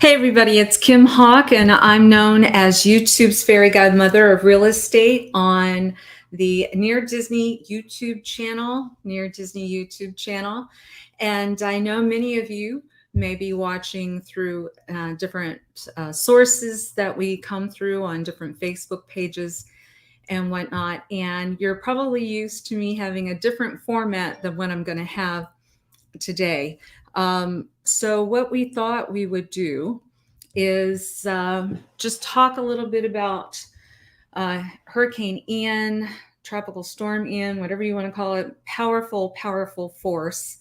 Hey everybody, it's Kim Hawk, and I'm known as YouTube's fairy godmother of real estate on the Near Disney YouTube channel. And I know many of you may be watching through different sources that we come through on different Facebook pages and whatnot. And you're probably used to me having a different format than what I'm going to have today. So what we thought we would do is just talk a little bit about Hurricane Ian, Tropical Storm Ian, whatever you want to call it, powerful, powerful force.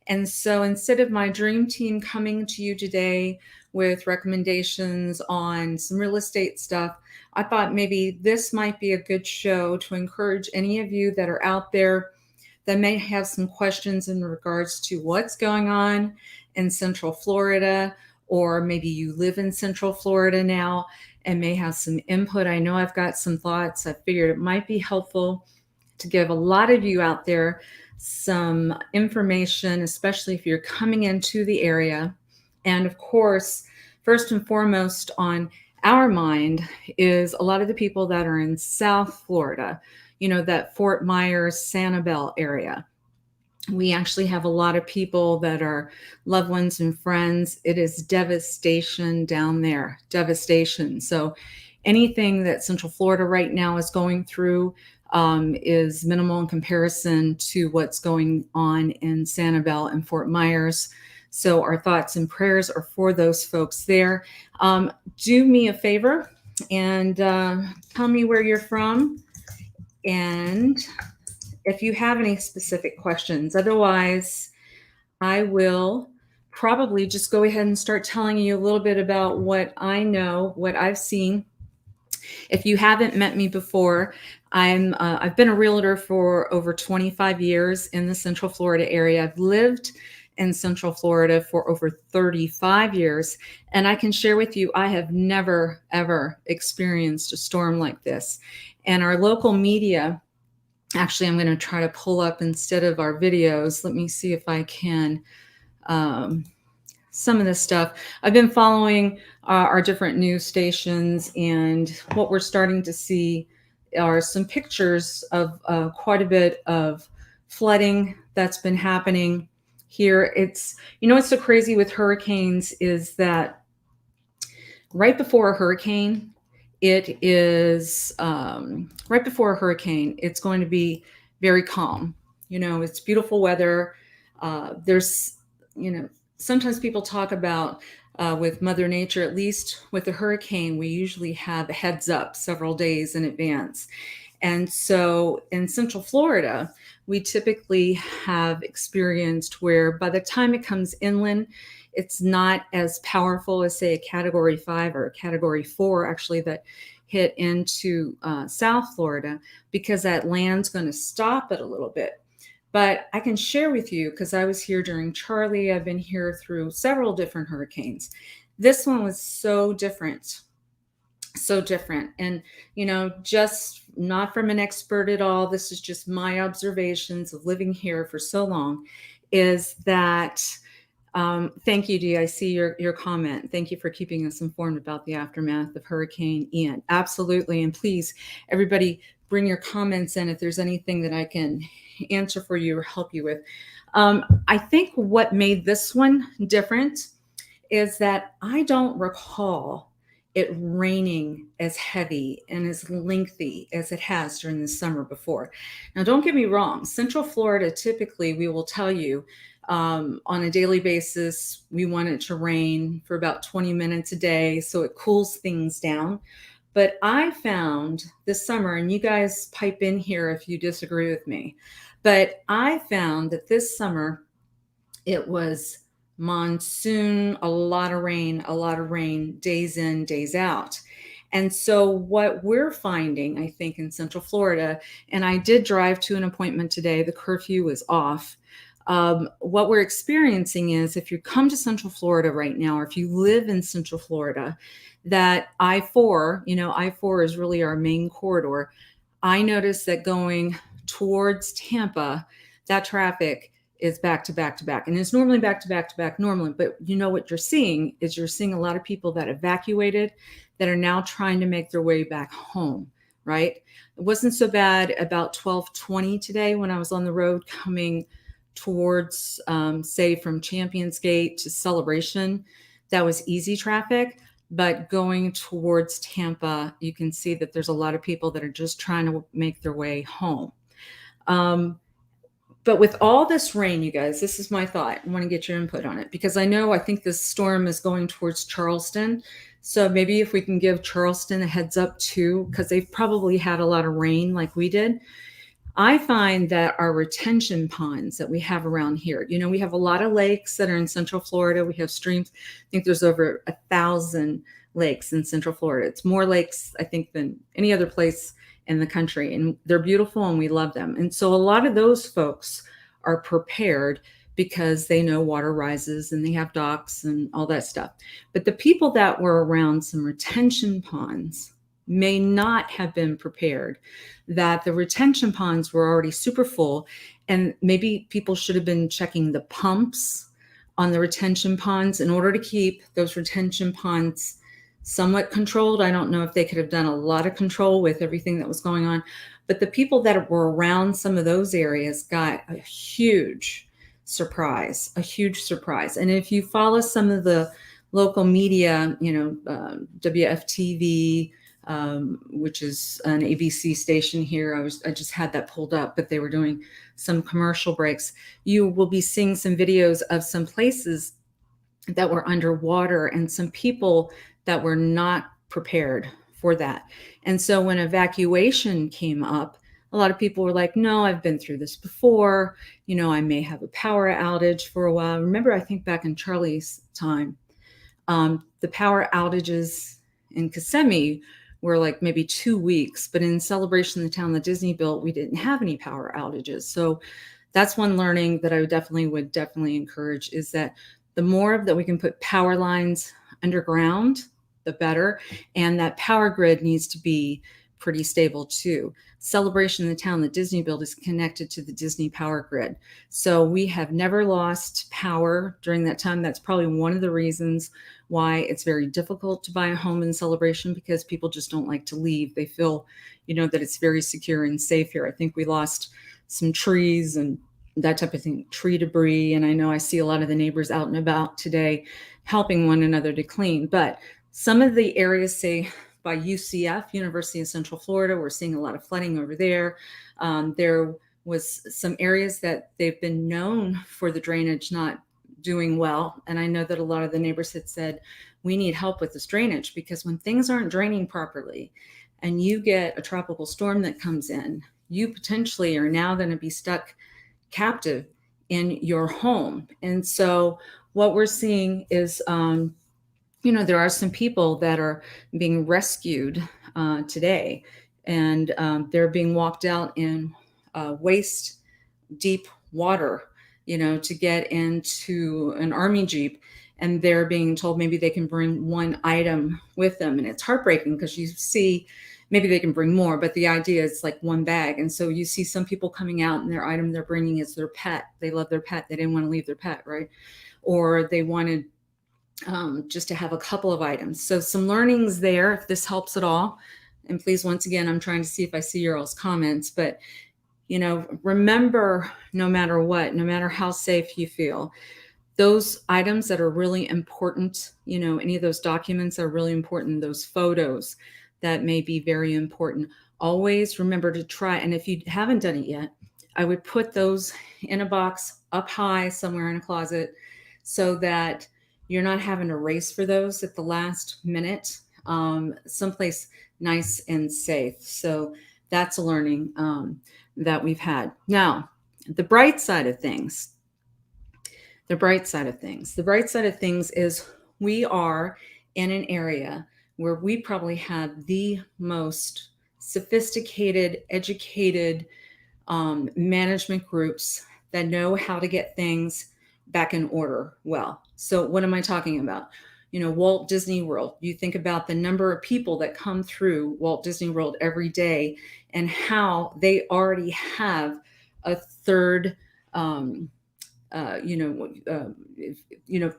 And so instead of my dream team coming to you today with recommendations on some real estate stuff, I thought maybe this might be a good show to encourage any of you that are out there that may have some questions in regards to what's going on in Central Florida, or maybe you live in Central Florida now and may have some input. I know I've got some thoughts. I figured it might be helpful to give a lot of you out there some information, especially if you're coming into the area. And of course, first and foremost on our mind is a lot of the people that are in South Florida, that Fort Myers, Sanibel area. We actually have a lot of people that are loved ones and friends. It is devastation down there, devastation. So anything that Central Florida right now is going through is minimal in comparison to what's going on in Sanibel and Fort Myers. So our thoughts and prayers are for those folks there. Do me a favor and tell me where you're from, and if you have any specific questions. Otherwise, I will probably just go ahead and start telling you a little bit about what I know, what I've seen. If you haven't met me before, I've been a realtor for over 25 years in the Central Florida area. I've lived in Central Florida for over 35 years, and I can share with you, I have never, ever experienced a storm like this. And our local media, actually, I'm going to try to pull up instead of our videos. Let me see if I can. Some of this stuff I've been following our different news stations, and what we're starting to see are some pictures of quite a bit of flooding that's been happening here. It's, what's so crazy with hurricanes is that right before a hurricane, it's going to be very calm. It's beautiful weather. There's, sometimes people talk about with Mother Nature, at least with a hurricane, we usually have a heads up several days in advance. And so in Central Florida, we typically have experienced where by the time it comes inland, it's not as powerful as, say, a Category 5 or a Category 4, actually, that hit into South Florida, because that land's going to stop it a little bit. But I can share with you, because I was here during Charlie, I've been here through several different hurricanes. This one was so different. And, just not from an expert at all, this is just my observations of living here for so long, is that thank you, Dee. I see your comment. Thank you for keeping us informed about the aftermath of Hurricane Ian. Absolutely. And please, everybody, bring your comments in if there's anything that I can answer for you or help you with. I think what made this one different is that I don't recall it raining as heavy and as lengthy as it has during the summer before. Now, don't get me wrong. Central Florida, typically, we will tell you, on a daily basis, we want it to rain for about 20 minutes a day, so it cools things down. But I found this summer, and you guys pipe in here if you disagree with me, but I found that this summer it was monsoon, a lot of rain, days in, days out. And so what we're finding, I think, in Central Florida, and I did drive to an appointment today, the curfew was off. What we're experiencing is, if you come to Central Florida right now, or if you live in Central Florida, that I-4, I-4 is really our main corridor. I noticed that going towards Tampa, that traffic is back to back to back. And it's normally back to back to back normally. But you know what you're seeing is you're seeing a lot of people that evacuated that are now trying to make their way back home, right? It wasn't so bad about 12:20 today when I was on the road coming towards, say, from Champions Gate to Celebration. That was easy traffic. But going towards Tampa, you can see that there's a lot of people that are just trying to make their way home. But with all this rain, you guys, this is my thought. I want to get your input on it because I think this storm is going towards Charleston. So maybe if we can give Charleston a heads up too, because they've probably had a lot of rain like we did. I find that our retention ponds that we have around here, we have a lot of lakes that are in Central Florida. We have streams. I think there's over 1,000 lakes in Central Florida. It's more lakes, I think, than any other place in the country. And they're beautiful and we love them. And so a lot of those folks are prepared because they know water rises and they have docks and all that stuff. But the people that were around some retention ponds may not have been prepared, that the retention ponds were already super full. And maybe people should have been checking the pumps on the retention ponds in order to keep those retention ponds somewhat controlled. I don't know if they could have done a lot of control with everything that was going on, but the people that were around some of those areas got a huge surprise. And if you follow some of the local media, WFTV, which is an ABC station here. I just had that pulled up, but they were doing some commercial breaks. You will be seeing some videos of some places that were underwater and some people that were not prepared for that. And so when evacuation came up, a lot of people were like, no, I've been through this before. I may have a power outage for a while. Remember, I think back in Charlie's time, the power outages in Kissimmee were like maybe 2 weeks, but in Celebration, the town that Disney built, we didn't have any power outages. So that's one learning that I would definitely encourage, is that the more that we can put power lines underground, the better. And that power grid needs to be pretty stable too. Celebration, the town that Disney built, is connected to the Disney power grid. So we have never lost power during that time. That's probably one of the reasons why it's very difficult to buy a home in Celebration, because people just don't like to leave. They feel, that it's very secure and safe here. I think we lost some trees and that type of thing, tree debris. And I know I see a lot of the neighbors out and about today helping one another to clean. But some of the areas, say by UCF, University of Central Florida, we're seeing a lot of flooding over there. There was some areas that they've been known for the drainage not doing well. And I know that a lot of the neighbors had said, we need help with this drainage, because when things aren't draining properly and you get a tropical storm that comes in, you potentially are now going to be stuck captive in your home. And so what we're seeing is, there are some people that are being rescued today, and they're being walked out in waist deep water, to get into an army Jeep. And they're being told maybe they can bring one item with them. And it's heartbreaking because you see, maybe they can bring more, but the idea is like one bag. And so you see some people coming out and their item they're bringing is their pet. They love their pet. They didn't want to leave their pet, right? Or they wanted just to have a couple of items. So some learnings there, if this helps at all. And please, once again, I'm trying to see if I see your all's comments, but remember, no matter what, no matter how safe you feel, those items that are really important, any of those documents are really important, those photos that may be very important. Always remember to try, and if you haven't done it yet, I would put those in a box up high somewhere in a closet so that you're not having to race for those at the last minute, someplace nice and safe. So that's a learning that we've had. Now, the bright side of things is we are in an area where we probably have the most sophisticated, educated management groups that know how to get things back in order well. So what am I talking about? Walt Disney World. You think about the number of people that come through Walt Disney World every day and how they already have a third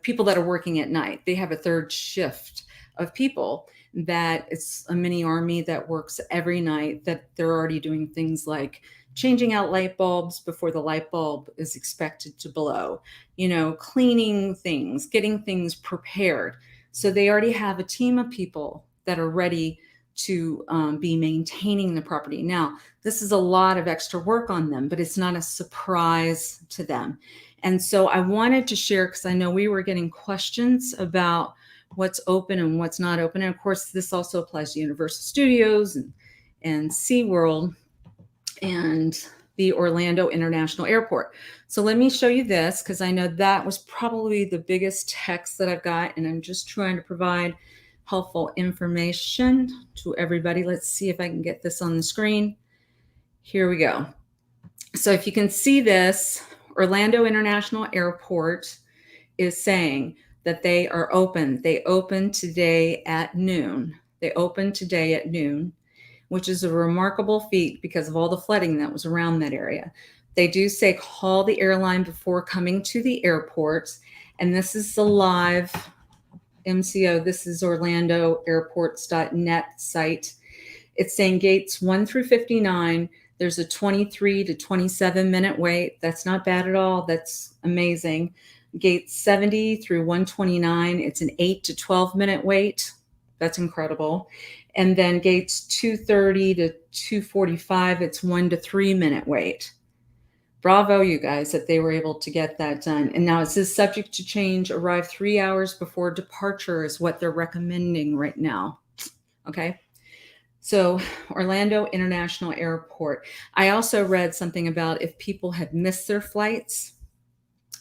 people that are working at night. They have a third shift of people that it's a mini army that works every night, that they're already doing things like changing out light bulbs before the light bulb is expected to blow, cleaning things, getting things prepared. So they already have a team of people that are ready to be maintaining the property. Now, this is a lot of extra work on them, but it's not a surprise to them. And so I wanted to share, because I know we were getting questions about what's open and what's not open. And of course, this also applies to Universal Studios and SeaWorld and the Orlando International Airport. So let me show you this, because I know that was probably the biggest text that I've got, and I'm just trying to provide helpful information to everybody. Let's see if I can get this on the screen. Here we go. So if you can see this, Orlando International Airport is saying that they are open. They open today at noon. They open today at noon, which is a remarkable feat because of all the flooding that was around that area. They do say call the airline before coming to the airport. And this is the live MCO. This is orlandoairports.net site. It's saying gates 1 through 59. There's a 23 to 27 minute wait. That's not bad at all. That's amazing. Gates 70 through 129. It's an 8 to 12 minute wait. That's incredible. And then gates 230 to 245, it's 1 to 3 minute wait. Bravo, you guys, that they were able to get that done. And now it says subject to change, arrive 3 hours before departure is what they're recommending right now. Okay. So Orlando International Airport. I also read something about if people had missed their flights,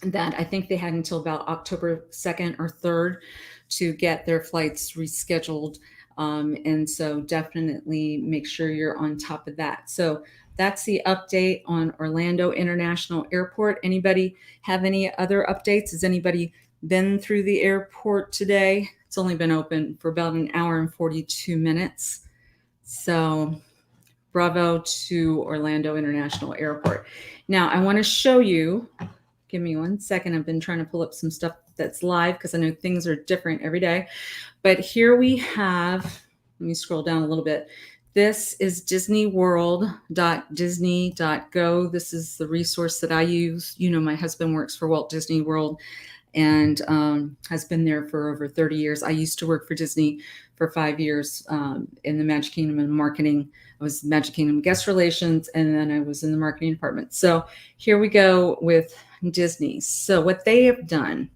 that I think they had until about October 2nd or 3rd to get their flights rescheduled. And so definitely make sure you're on top of that. So that's the update on Orlando International Airport. Anybody have any other updates? Has anybody been through the airport today? It's only been open for about an hour and 42 minutes. So bravo to Orlando International Airport. Now I want to show you, give me 1 second. I've been trying to pull up some stuff that's live because I know things are different every day. But here we have, let me scroll down a little bit. This is disneyworld.disney.go. This is the resource that I use. My husband works for Walt Disney World and has been there for over 30 years. I used to work for Disney for 5 years in the Magic Kingdom and marketing. I was Magic Kingdom guest relations, and then I was in the marketing department. So here we go with Disney. So what they have done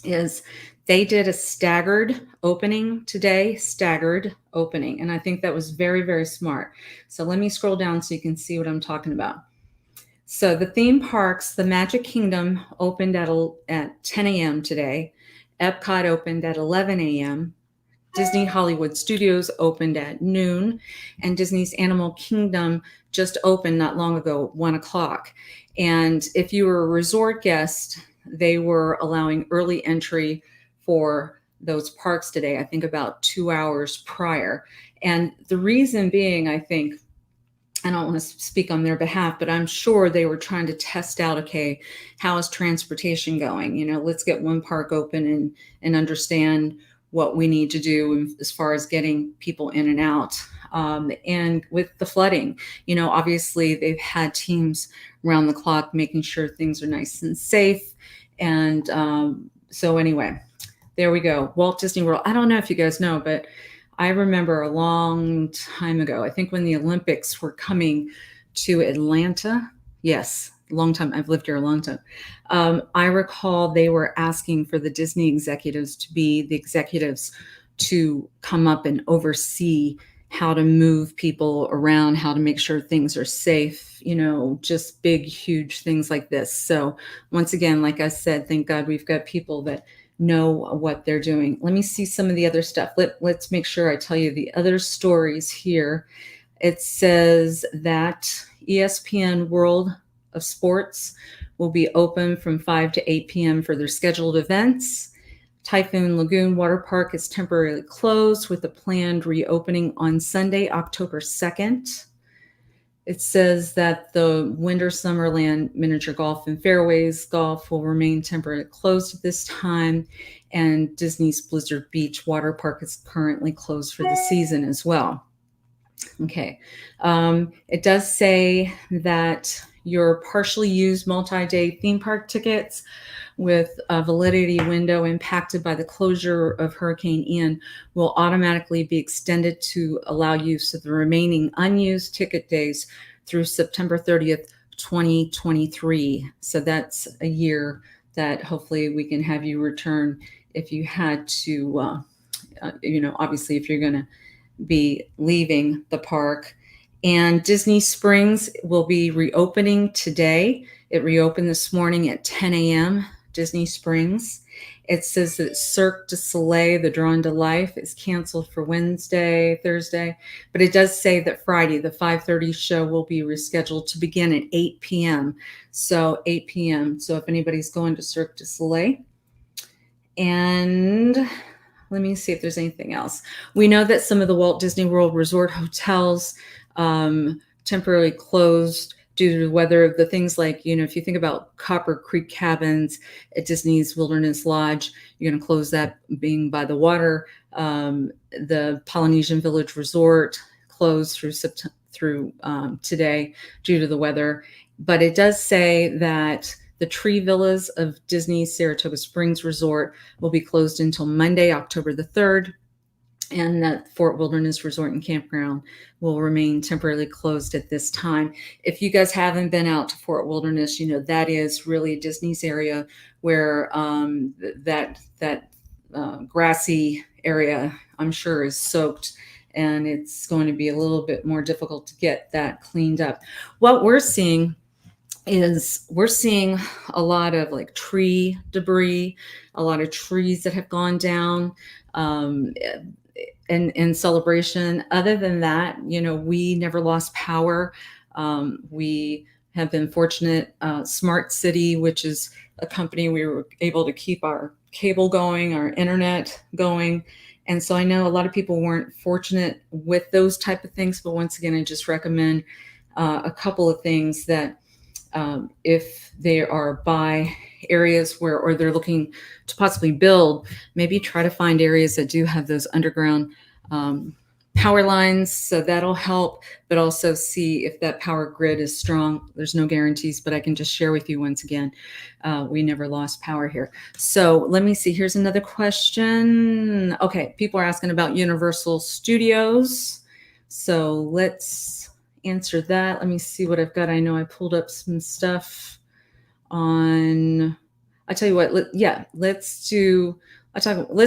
is they did a staggered opening today, staggered opening. And I think that was very, very smart. So let me scroll down so you can see what I'm talking about. So the theme parks, the Magic Kingdom opened at 10 a.m. today. Epcot opened at 11 a.m. Disney Hollywood Studios opened at noon. And Disney's Animal Kingdom just opened not long ago at 1 o'clock. And if you were a resort guest, they were allowing early entry for those parks today, I think about 2 hours prior. And the reason being, I think, I don't want to speak on their behalf, but I'm sure they were trying to test out, okay, how is transportation going? Let's get one park open and understand what we need to do as far as getting people in and out. And with the flooding, obviously they've had teams around the clock making sure things are nice and safe. And so anyway, there we go. Walt Disney World. I don't know if you guys know, but I remember a long time ago, I think when the Olympics were coming to Atlanta. Yes, a long time. I've lived here a long time. I recall they were asking for the Disney executives to be the executives to come up and oversee how to move people around, how to make sure things are safe, just big, huge things like this. So once again, like I said, thank God we've got people that know what they're doing. Let me see some of the other stuff. Let's make sure I tell you the other stories here. It says that ESPN World of Sports will be open from 5 to 8 p.m. for their scheduled events. Typhoon Lagoon Water Park is temporarily closed with a planned reopening on Sunday, October 2nd. It says that the Winter Summerland Miniature Golf and Fairways Golf will remain temporarily closed at this time, and Disney's Blizzard Beach Water Park is currently closed for the season as well. Okay. It does say that your partially used multi-day theme park tickets with a validity window impacted by the closure of Hurricane Ian will automatically be extended to allow use of the remaining unused ticket days through September 30th, 2023. So that's a year that hopefully we can have you return if you had to, obviously if you're going to be leaving the park. And Disney Springs will be reopening today. It reopened this morning at 10 a.m. Disney Springs. It says that Cirque du Soleil, the Drawn to Life, is canceled for Wednesday, Thursday, but it does say that Friday, the 5:30 show will be rescheduled to begin at 8 p.m. So 8 p.m. So if anybody's going to Cirque du Soleil. And let me see if there's anything else. We know that some of the Walt Disney World Resort hotels temporarily closed due to the weather. The things like, if you think about Copper Creek Cabins at Disney's Wilderness Lodge, you're going to close that being by the water. The Polynesian Village Resort closed through today due to the weather. But it does say that the Tree Villas of Disney's Saratoga Springs Resort will be closed until Monday, October the 3rd. And that Fort Wilderness Resort and Campground will remain temporarily closed at this time. If you guys haven't been out to Fort Wilderness, that is really Disney's area where that grassy area, I'm sure, is soaked, and it's going to be a little bit more difficult to get that cleaned up. What we're seeing is a lot of like tree debris, a lot of trees that have gone down. In celebration. Other than that, we never lost power. We have been fortunate. Smart City, which is a company, we were able to keep our cable going, our internet going. And so I know a lot of people weren't fortunate with those type of things, but once again, I just recommend a couple of things that if they are by areas or they're looking to possibly build, maybe try to find areas that do have those underground power lines. So that'll help, but also see if that power grid is strong. There's no guarantees, but I can just share with you once again, we never lost power here. So let me see, here's another question. Okay, people are asking about Universal Studios. So let's answer that. Let me see what I've got. I know I pulled up some stuff on, I tell you what, let's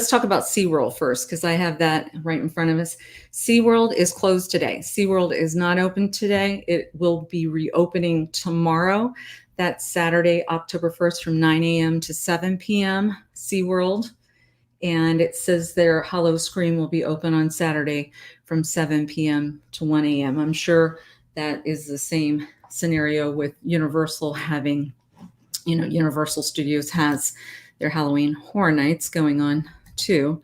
talk about SeaWorld first, because I have that right in front of us. SeaWorld is closed today. SeaWorld is not open today. It will be reopening tomorrow. That's Saturday, October 1st from 9 a.m. to 7 p.m. SeaWorld. And it says their Hollow Scream will be open on Saturday from 7 p.m. to 1 a.m. I'm sure that is the same scenario with Universal having, Universal Studios has their Halloween Horror Nights going on too.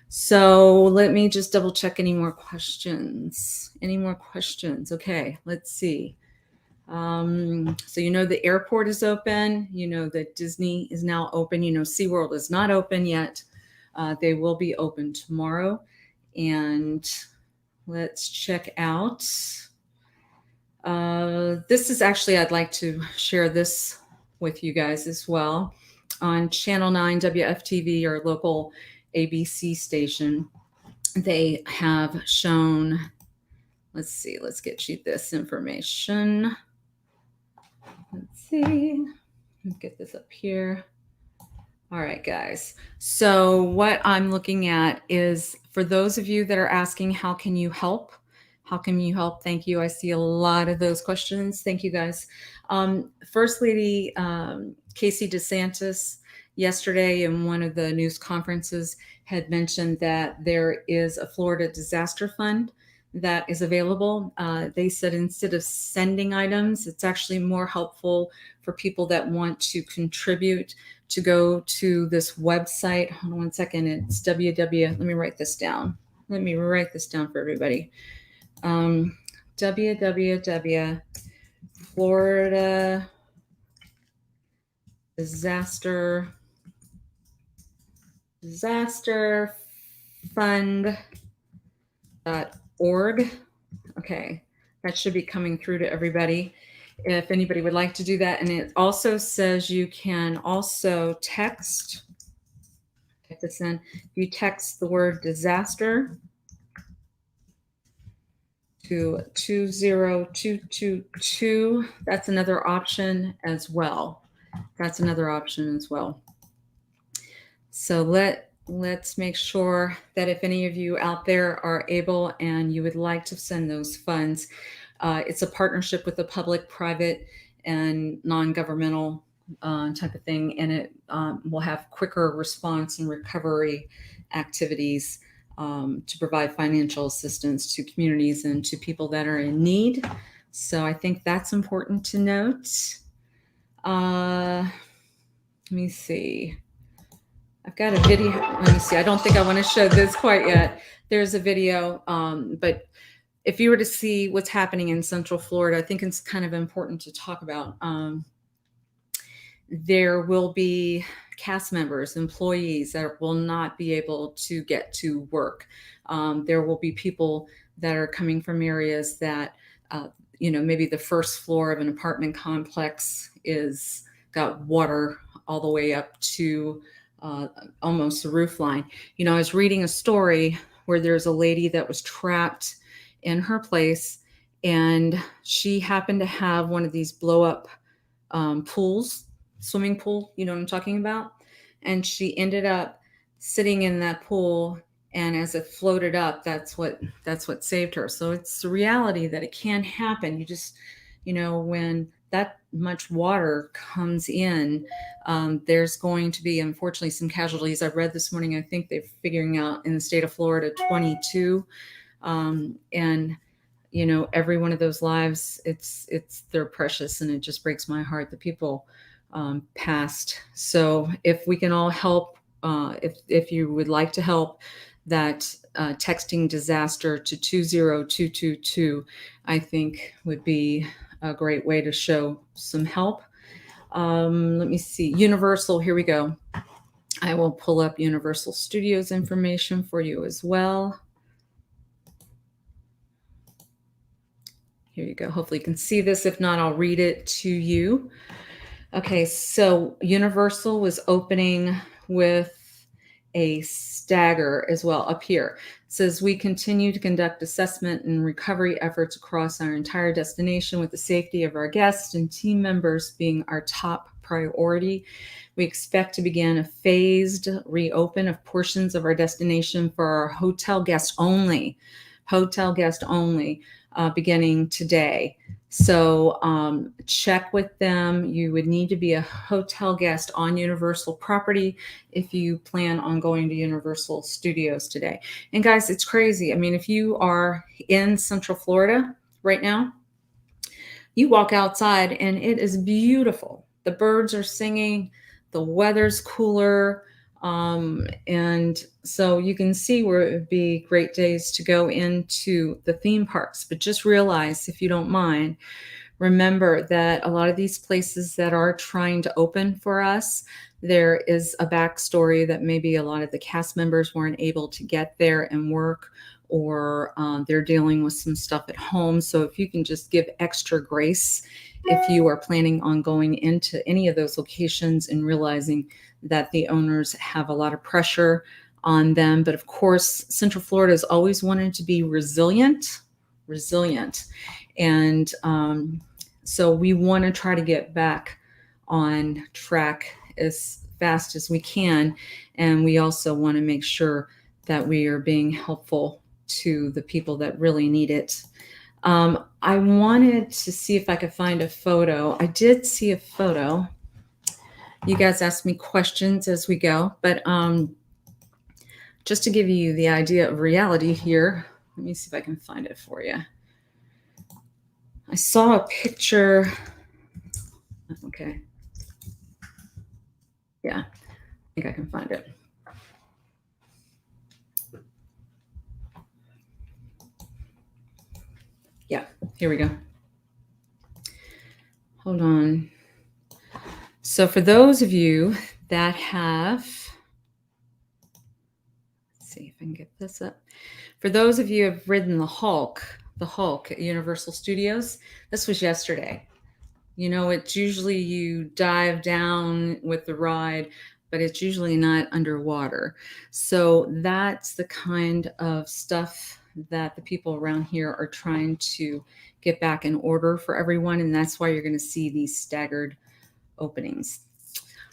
So let me just double check any more questions. Okay, let's see. So the airport is open. That Disney is now open. SeaWorld is not open yet. They will be open tomorrow. And let's check out. This is actually, I'd like to share this with you guys as well. On Channel 9 WFTV, our local ABC station, they have shown, let's get you this information. Let's see, let's get this up here. All right, guys. So what I'm looking at is, for those of you that are asking, how can you help? How can you help? Thank you. I see a lot of those questions. Thank you, guys. First Lady Casey DeSantis yesterday in one of the news conferences had mentioned that there is a Florida disaster fund that is available. They said instead of sending items, it's actually more helpful for people that want to contribute to go to this website. Hold on one second. It's www. Let me write this down for everybody. www.Florida disaster fund.org. Okay, that should be coming through to everybody if anybody would like to do that. And it also says you can also text this in. You text the word disaster to 20222. That's another option as well. So let's make sure that if any of you out there are able and you would like to send those funds, it's a partnership with the public, private, and non-governmental type of thing, and it will have quicker response and recovery activities to provide financial assistance to communities and to people that are in need. So I think that's important to note. Let me see. I've got a video. Let me see. I don't think I want to show this quite yet. There's a video, but if you were to see what's happening in Central Florida, I think it's kind of important to talk about. There will be cast members, employees that will not be able to get to work. There will be people that are coming from areas that, maybe the first floor of an apartment complex is got water all the way up to almost the roof line. I was reading a story where there's a lady that was trapped in her place, and she happened to have one of these blow up pools, swimming pool, you know what I'm talking about? And she ended up sitting in that pool, and as it floated up, that's what saved her. So it's the reality that it can happen. You just, when that much water comes in, there's going to be, unfortunately, some casualties. I read this morning, I think they're figuring out in the state of Florida 22. And every one of those lives, they're precious, and it just breaks my heart that people passed. So if we can all help, if you would like to help, that texting disaster to 20222, I think would be a great way to show some help. Let me see. Universal, here we go. I will pull up Universal Studios information for you as well. Here you go. Hopefully you can see this. If not, I'll read it to you. Okay, so Universal was opening with a stagger as well up here. It says, we continue to conduct assessment and recovery efforts across our entire destination with the safety of our guests and team members being our top priority. We expect to begin a phased reopen of portions of our destination for our hotel guests only, beginning today. So check with them. You would need to be a hotel guest on Universal property if you plan on going to Universal Studios today. And guys, it's crazy. I mean, if you are in Central Florida right now, you walk outside and it is beautiful. The birds are singing, the weather's cooler. And so you can see where it would be great days to go into the theme parks. But just realize, if you don't mind, remember that a lot of these places that are trying to open for us, there is a backstory that maybe a lot of the cast members weren't able to get there and work, or they're dealing with some stuff at home. So if you can just give extra grace if you are planning on going into any of those locations, and realizing that the owners have a lot of pressure on them. But of course, Central Florida has always wanted to be resilient. And so we want to try to get back on track as fast as we can. And we also want to make sure that we are being helpful to the people that really need it. I wanted to see if I could find a photo. I did see a photo. You guys ask me questions as we go, but just to give you the idea of reality here, let me see if I can find it for you. I saw a picture. Okay. Yeah, I think I can find it. Yeah, Here we go. Hold on. So for those of you that have, let's see if I can get this up. For those of you who have ridden the Hulk at Universal Studios, this was yesterday. It's usually you dive down with the ride, but it's usually not underwater. So that's the kind of stuff that the people around here are trying to get back in order for everyone. And that's why you're going to see these staggered openings.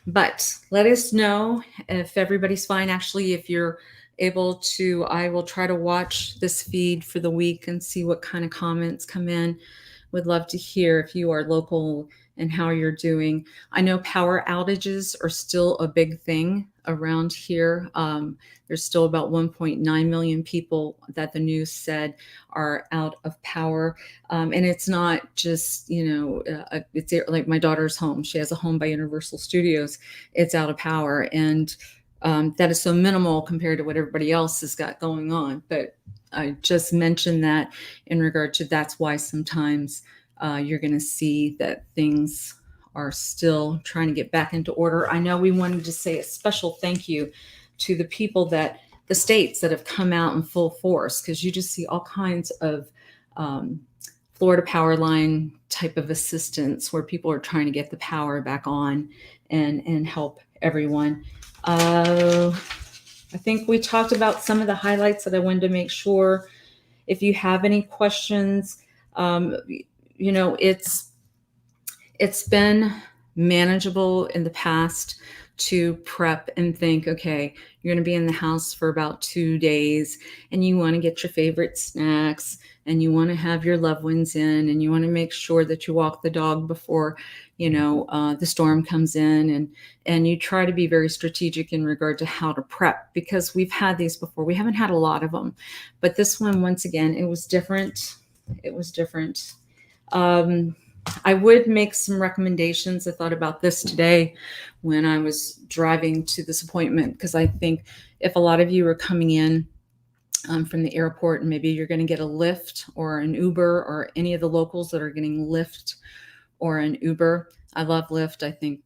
But let us know if everybody's fine. Actually, if you're able to, I will try to watch this feed for the week and see what kind of comments come in. Would love to hear if you are local and how you're doing. I know power outages are still a big thing around here. There's still about 1.9 million people that the news said are out of power. And it's not just, it's like my daughter's home. She has a home by Universal Studios. It's out of power. And that is so minimal compared to what everybody else has got going on. But I just mentioned that in regard to that's why sometimes you're going to see that things are still trying to get back into order. I know we wanted to say a special thank you to the people the states that have come out in full force, because you just see all kinds of Florida power line type of assistance where people are trying to get the power back on and help everyone. I think we talked about some of the highlights that I wanted to make sure. If you have any questions, it's been manageable in the past to prep and think, okay, you're going to be in the house for about 2 days and you want to get your favorite snacks and you want to have your loved ones in and you want to make sure that you walk the dog before, the storm comes in, and you try to be very strategic in regard to how to prep, because we've had these before. We haven't had a lot of them, but this one, once again, it was different. I would make some recommendations. I thought about this today when I was driving to this appointment, because I think if a lot of you are coming in from the airport and maybe you're going to get a Lyft or an Uber, or any of the locals that are getting Lyft or an Uber. I love Lyft. I think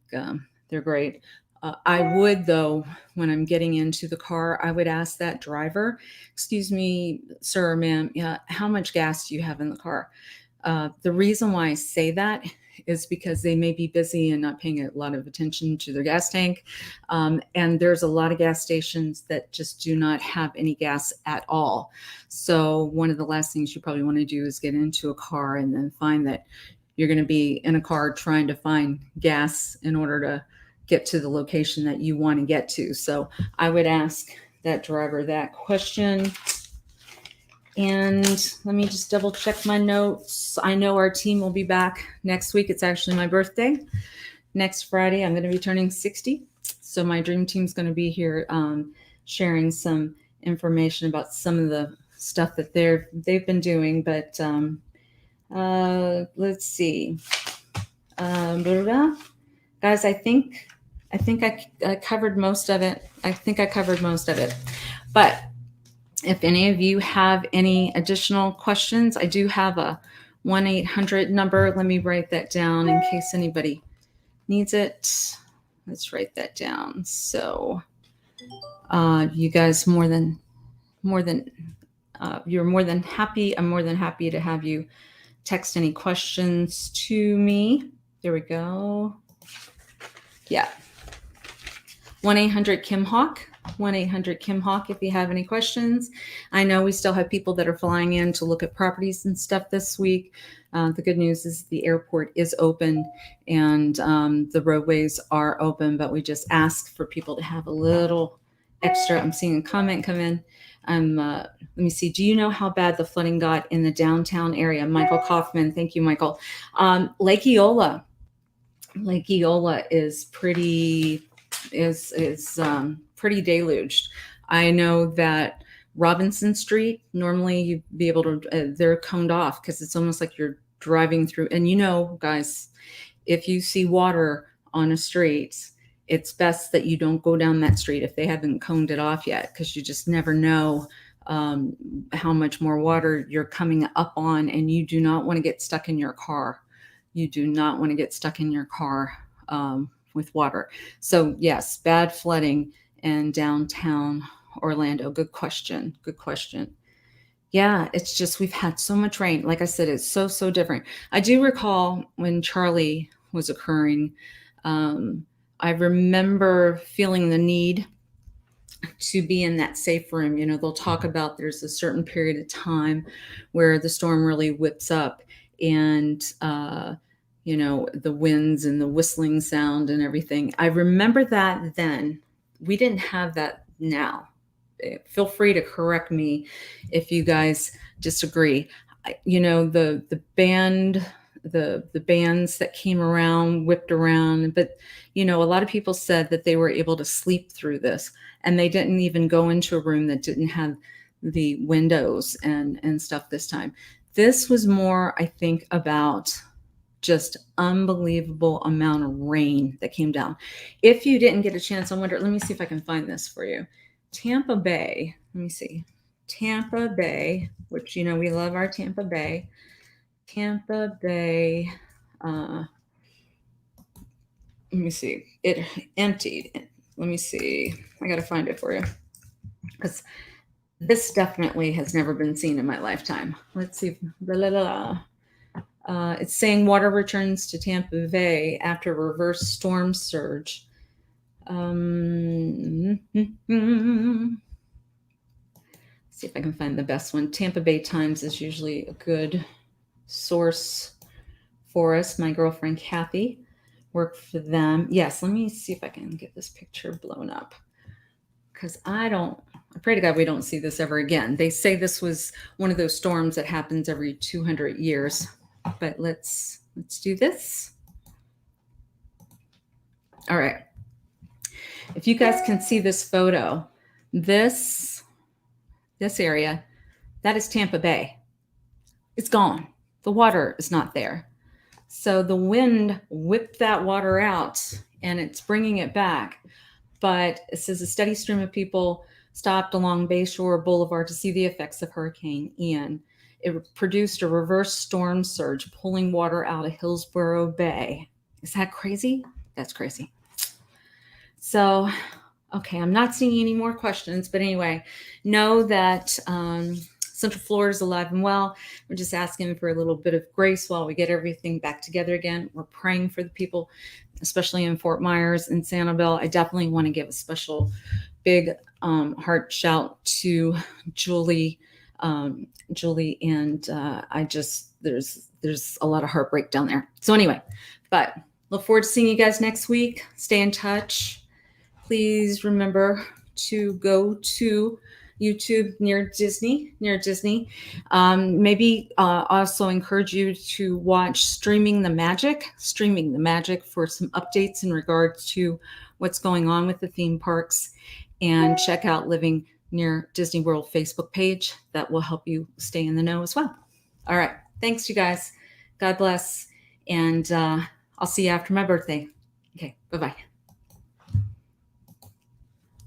they're great. I would, though, when I'm getting into the car, I would ask that driver, excuse me, sir or ma'am, how much gas do you have in the car? The reason why I say that is because they may be busy and not paying a lot of attention to their gas tank. And there's a lot of gas stations that just do not have any gas at all. So one of the last things you probably want to do is get into a car and then find that you're going to be in a car trying to find gas in order to get to the location that you want to get to. So I would ask that driver that question. And let me just double check my notes. I know our team will be back next week. It's actually my birthday. Next Friday, I'm going to be turning 60. So my dream team's going to be here sharing some information about some of the stuff that they've been doing. But let's see. Guys, I think I covered most of it. But if any of you have any additional questions, I do have a 1-800 number. Let me write that down in case anybody needs it. Let's write that down. So you guys you're more than happy. I'm more than happy to have you text any questions to me. There we go. Yeah. 1-800-KIM-HAWK. 1-800-KIM-HAWK if you have any questions. I know we still have people that are flying in to look at properties and stuff this week. The good news is the airport is open and the roadways are open, but we just ask for people to have a little extra. I'm seeing a comment come in. Let me see. Do you know how bad the flooding got in the downtown area? Michael Kaufman. Thank you, Michael. Lake Eola is pretty deluged. I know that Robinson Street, normally you'd be able to, they're coned off because it's almost like you're driving through. And guys, if you see water on a street, it's best that you don't go down that street if they haven't coned it off yet, because you just never know how much more water you're coming up on, and you do not want to get stuck in your car. You do not want to get stuck in your car with water. So yes, bad flooding in downtown Orlando. Good question. Good question. Yeah, it's just we've had so much rain. Like I said, it's so different. I do recall when Charlie was occurring. Um, I remember feeling the need to be in that safe room. You know, they'll talk about there's a certain period of time where the storm really whips up, and you know, the winds and the whistling sound and everything. I remember that then. We didn't have that now. Feel free to correct me if you guys disagree. You know, the band, the bands that came around, whipped around, but you know, a lot of people said that they were able to sleep through this, and they didn't even go into a room that didn't have the windows and stuff this time. This was more, I think, about just unbelievable amount of rain that came down. If you didn't get a chance, I wonder, let me see if I can find this for you. Tampa Bay, let me see. Tampa Bay, which, you know, we love our Tampa Bay. Tampa Bay, let me see. It emptied. Let me see. I got to find it for you because this definitely has never been seen in my lifetime. Let's see. Blah, blah, blah. It's saying water returns to Tampa Bay after reverse storm surge. See if I can find the best one. Tampa Bay Times is usually a good source for us. My girlfriend Kathy worked for them. Yes, let me see if I can get this picture blown up, because I pray to God we don't see this ever again. They say this was one of those storms that happens every 200 years. But let's do this. All right. If you guys can see this photo, this area, that is Tampa Bay. It's gone. The water is not there. So the wind whipped that water out and it's bringing it back. But it says a steady stream of people stopped along Bayshore Boulevard to see the effects of Hurricane Ian. It produced a reverse storm surge, pulling water out of Hillsborough Bay. Is that crazy? That's crazy. So, okay, I'm not seeing any more questions, but anyway, know that Central Florida is alive and well. We're just asking for a little bit of grace while we get everything back together again. We're praying for the people, especially in Fort Myers and Sanibel. I definitely want to give a special big heart shout to Julie. And I just there's a lot of heartbreak down there. So anyway, but look forward to seeing you guys next week. Stay in touch. Please remember to go to YouTube near Disney. Maybe also encourage you to watch Streaming the Magic for some updates in regards to what's going on with the theme parks, and check out Living Near Disney World Facebook page. That will help you stay in the know as well. All right. Thanks, you guys. God bless. And I'll see you after my birthday. Okay. Bye-bye.